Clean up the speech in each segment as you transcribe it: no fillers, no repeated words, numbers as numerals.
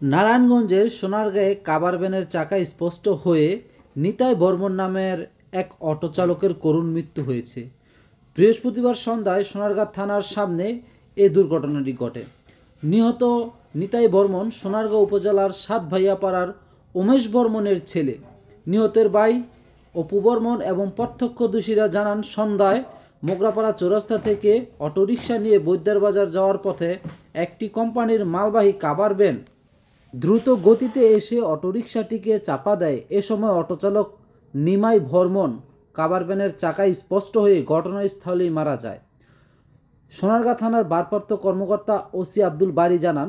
নারায়ণগঞ্জের সোনারগাঁয়ে কাভার ভ্যানের চাকা স্পষ্ট হয়ে নিতাই বর্মন নামের এক অটো চালকের করুণ মৃত্যু হয়েছে। বৃহস্পতিবার সন্ধ্যায় সোনারগাঁ থানার সামনে এই দুর্ঘটনাটি ঘটে। নিহত নিতাই বর্মন সোনারগাঁ উপজেলার সাতভাইয়াপাড়ার উমেশ বর্মনের ছেলে। নিহতের ভাই অপু বর্মন এবং প্রত্যক্ষদর্শীরা জানান, সন্ধ্যায় মোগরাপাড়া চৌরাস্তা থেকে অটোরিকশা নিয়ে বৈদ্যার বাজার যাওয়ার পথে একটি কোম্পানির মালবাহী কাভার ভ্যান দ্রুত গতিতে এসে অটোরিকশাটিকে চাপা দেয়। এ সময় অটোচালক নিমাই বর্মন কাভার ভ্যানের চাকায় স্পষ্ট হয়ে ঘটনাস্থলেই মারা যায়। সোনারগাঁ থানার ভারপ্রাপ্ত কর্মকর্তা ওসি আব্দুল বারী জানান,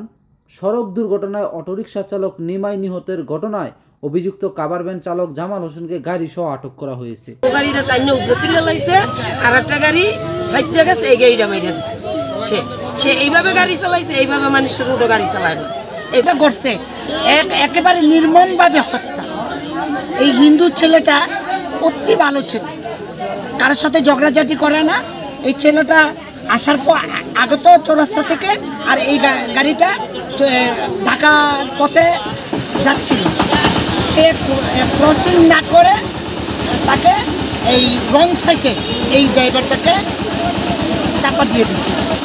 সড়ক দুর্ঘটনায় অটোরিকশা চালক নিমাই নিহতের ঘটনায় অভিযুক্ত কাভার ভ্যান চালক জামাল হোসেনকে গাড়ি সহ আটক করা হয়েছে। গাড়িটা টাইনে উপরে তুলে লাইছে, আর একটা গাড়ি সাইড থেকে গেছে, এই গাড়িটা মাইরা দিছে। সে এইভাবে গাড়ি চালাইছে, এইভাবে মানুষের রোডে গাড়ি চালায় না। এটা করছে একেবারে নির্মমভাবে হত্যা। এই হিন্দু ছেলেটা অতি ভালো ছেলে, কারোর সাথে ঝগড়াঝাটি করে না। এই ছেলেটা আসার পর আগত চৌরাস্তা থেকে, আর এই গাড়িটা ঢাকার পথে যাচ্ছিল। সে ক্রসিং না করে তাকে এই রং সাইডে এই ড্রাইভারটাকে চাপা দিয়ে দিচ্ছে।